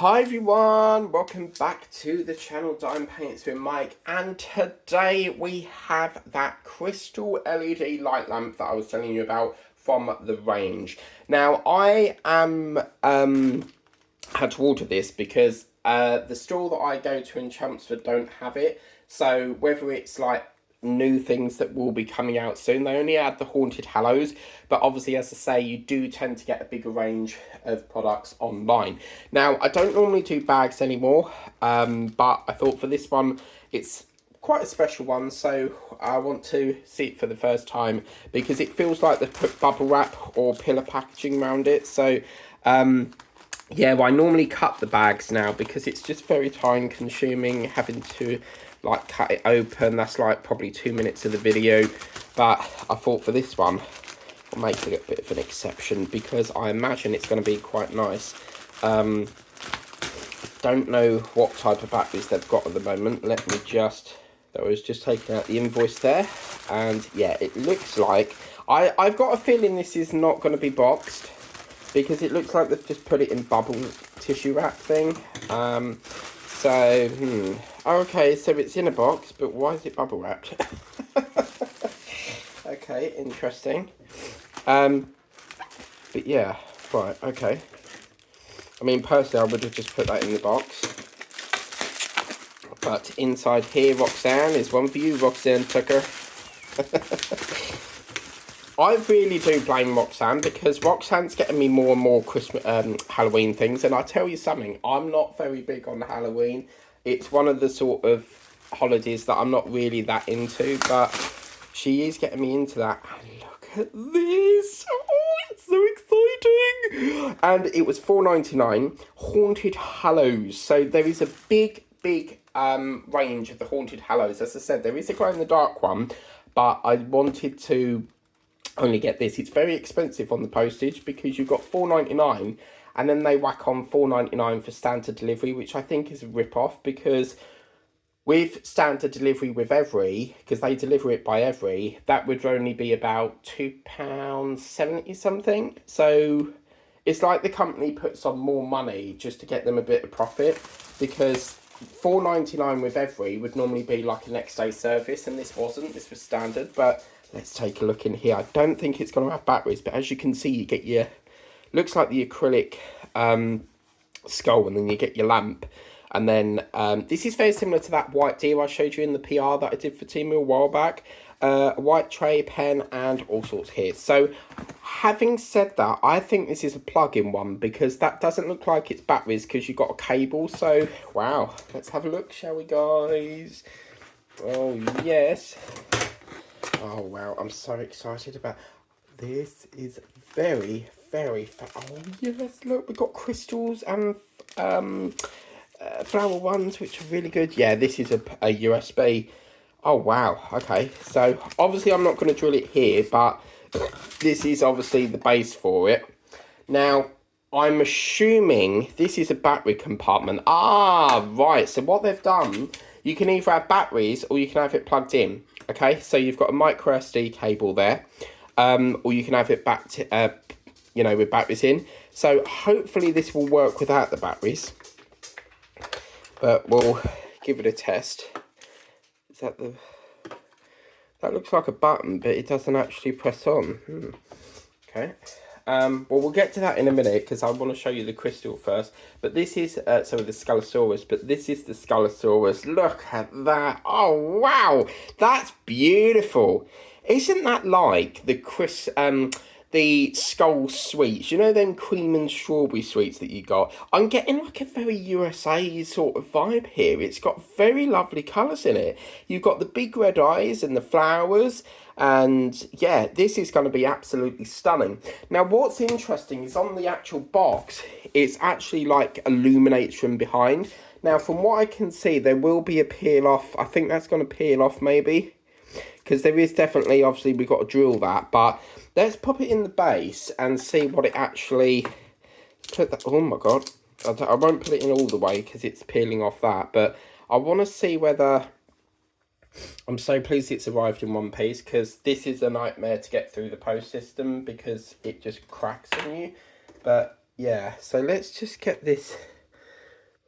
Hi everyone, welcome back to the channel Dime Paints with Mike, and today we have that crystal LED light lamp that I was telling you about from the range. Now I had to order this because the store that I go to in Chelmsford don't have it, so whether it's like new things that will be coming out soon. They only add the Haunted Hallows, but obviously, as I say, you do tend to get a bigger range of products online. Now, I don't normally do bags anymore, but I thought for this one, it's quite a special one, so I want to see it for the first time because it feels like they've put bubble wrap or pillar packaging around it. So, yeah, well, I normally cut the bags now because it's just very time consuming having to like cut it open. That's like probably 2 minutes of the video, but I thought for this one I'll make it a bit of an exception because I imagine it's going to be quite nice. Don't know what type of batteries they've got at the moment. Let me just, I was just taking out the invoice there, and yeah, it looks like I've got a feeling this is not going to be boxed because it looks like they've just put it in bubble tissue wrap thing. Okay, so it's in a box, but why is it bubble wrapped? Okay, interesting. But yeah, right, okay. I mean, personally, I would have just put that in the box. But inside here, Roxanne, is one for you, Roxanne Tucker. I really do blame Roxanne because Roxanne's getting me more and more Christmas, Halloween things. And I tell you something, I'm not very big on Halloween. It's one of the sort of holidays that I'm not really that into, but she is getting me into that. And look at this. Oh, it's so exciting. And it was $4.99, Haunted Hallows. So there is a big range of the Haunted Hallows. As I said, there is a glow in the dark one, but I wanted to only get this. It's very expensive on the postage because you've got $4.99 and then they whack on $4.99 for standard delivery, which I think is a rip-off because with standard delivery with Evri, because they deliver it by Evri, that would only be about £2.70 something. So it's like the company puts on more money just to get them a bit of profit, because $4.99 with Evri would normally be like a next day service, and this wasn't. This was standard. But let's take a look in here. I don't think it's going to have batteries, but as you can see, you get your, looks like the acrylic skull, and then you get your lamp. And then this is very similar to that white deer I showed you in the PR that I did for Temu a while back. A white tray, pen, and all sorts here. So having said that, I think this is a plug-in one because that doesn't look like it's batteries because you've got a cable. So, wow. Let's have a look, shall we, guys? Oh, yes. Oh, wow. I'm so excited about this. Is very oh, yes. Look, we've got crystals and flower ones, which are really good. Yeah, this is a USB. Oh, wow. Okay. So, obviously, I'm not going to drill it here, but this is obviously the base for it. Now, I'm assuming this is a battery compartment. Ah, right. So, what they've done, you can either have batteries or you can have it plugged in. Okay. So, you've got a micro SD cable there. Or you can have it back to, with batteries in. So, hopefully, this will work without the batteries. But we'll give it a test. Is that the... That looks like a button, but it doesn't actually press on. Okay. Well, we'll get to that in a minute because I want to show you the crystal first. But this is, the Scalosaurus. But this is the Scalosaurus. Look at that. Oh, wow. That's beautiful. Isn't that like the skull sweets? You know them cream and strawberry sweets that you got? I'm getting like a very USA sort of vibe here. It's got very lovely colours in it. You've got the big red eyes and the flowers. And yeah, this is going to be absolutely stunning. Now, what's interesting is on the actual box, it's actually like illuminates from behind. Now, from what I can see, there will be a peel off. I think that's going to peel off maybe, because there is definitely, obviously, we've got to drill that. But let's pop it in the base and see what it actually... Put that. Oh, my God. I won't put it in all the way because it's peeling off that. But I want to see whether... I'm so pleased it's arrived in one piece because this is a nightmare to get through the post system because it just cracks on you. But, yeah. So let's just get this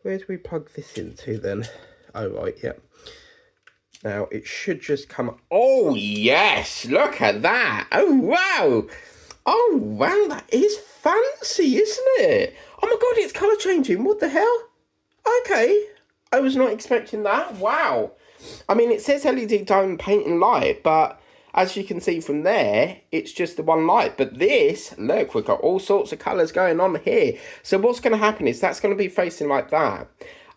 Where do we plug this into then? Oh, right, yeah. Now, it should just come... Oh, yes! Look at that! Oh, wow! Oh, wow, that is fancy, isn't it? Oh, my God, it's colour changing. What the hell? Okay. I was not expecting that. Wow. I mean, it says LED diamond paint and light, but as you can see from there, it's just the one light. But this, look, we've got all sorts of colours going on here. So what's going to happen is that's going to be facing like that.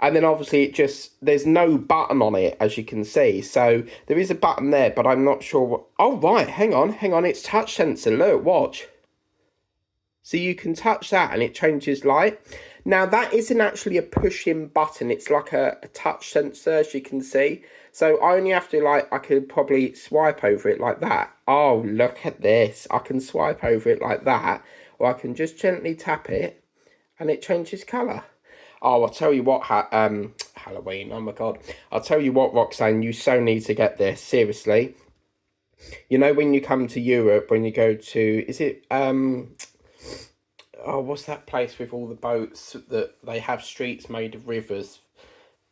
And then obviously there's no button on it, as you can see. So there is a button there, but I'm not sure what... Oh, right, hang on. It's touch sensor. Look, watch. So you can touch that and it changes light. Now that isn't actually a push-in button. It's like a touch sensor, as you can see. So I only have to I could probably swipe over it like that. Oh, look at this. I can swipe over it like that. Or I can just gently tap it and it changes colour. Oh, I'll tell you what, Halloween, oh my God. I'll tell you what, Roxanne, you so need to get this, seriously. You know when you come to Europe, when you go to, is it, oh, what's that place with all the boats that they have streets made of rivers?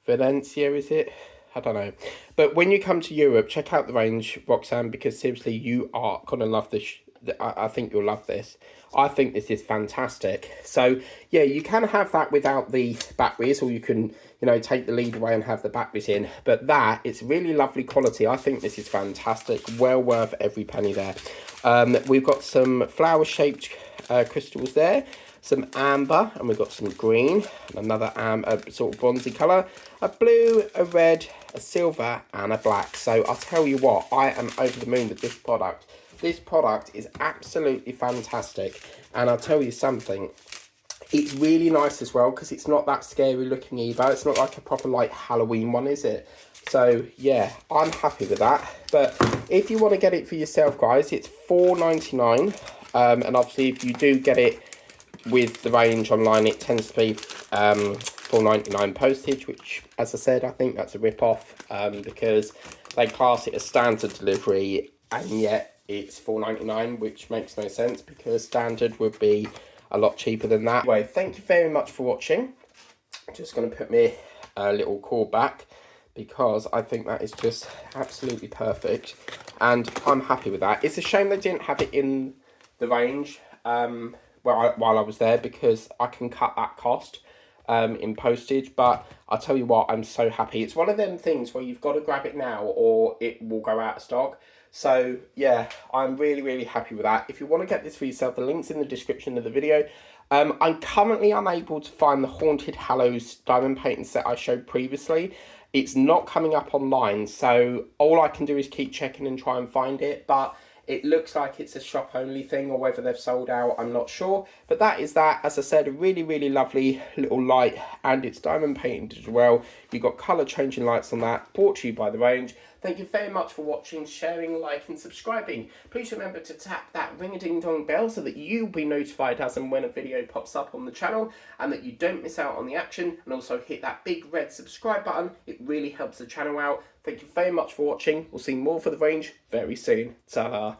Valencia, is it? I don't know. But when you come to Europe, check out the range, Roxanne, because seriously, you are going to love this. I think you'll love this. I think this is fantastic. So, yeah, you can have that without the batteries, or you can, you know, take the lead away and have the batteries in. But that, it's really lovely quality. I think this is fantastic. Well worth every penny there. We've got some flower-shaped crystals there, some amber, and we've got some green, another sort of bronzy colour, a blue, a red, a silver, and a black. So I'll tell you what, I am over the moon with this product. This product is absolutely fantastic, and I'll tell you something, it's really nice as well, because it's not that scary looking either. It's not like a proper Halloween one, is it? So yeah, I'm happy with that. But if you want to get it for yourself, guys, it's $4.99. And obviously, if you do get it with the range online, it tends to be $4.99 postage, which, as I said, I think that's a rip-off, because they class it as standard delivery, and yet it's $4.99, which makes no sense, because standard would be a lot cheaper than that. Anyway, thank you very much for watching. I'm just going to put my little cord back, because I think that is just absolutely perfect, and I'm happy with that. It's a shame they didn't have it in the range while I was there, because I can cut that cost in postage. But I'll tell you what, I'm so happy. It's one of them things where you've got to grab it now or it will go out of stock. So yeah, I'm really, really happy with that. If you want to get this for yourself, the link's in the description of the video. I'm currently unable to find the Haunted Hallows diamond painting set I showed previously. It's not coming up online, so all I can do is keep checking and try and find it. But it looks like it's a shop only thing, or whether they've sold out, I'm not sure. But that is that. As I said, a really, really lovely little light, and it's diamond painted as well. You've got colour changing lights on that, brought to you by The Range. Thank you very much for watching, sharing, liking, subscribing. Please remember to tap that ring-a-ding-dong bell so that you'll be notified as and when a video pops up on the channel, and that you don't miss out on the action. And also hit that big red subscribe button. It really helps the channel out. Thank you very much for watching. We'll see more for The Range very soon. Ta-da.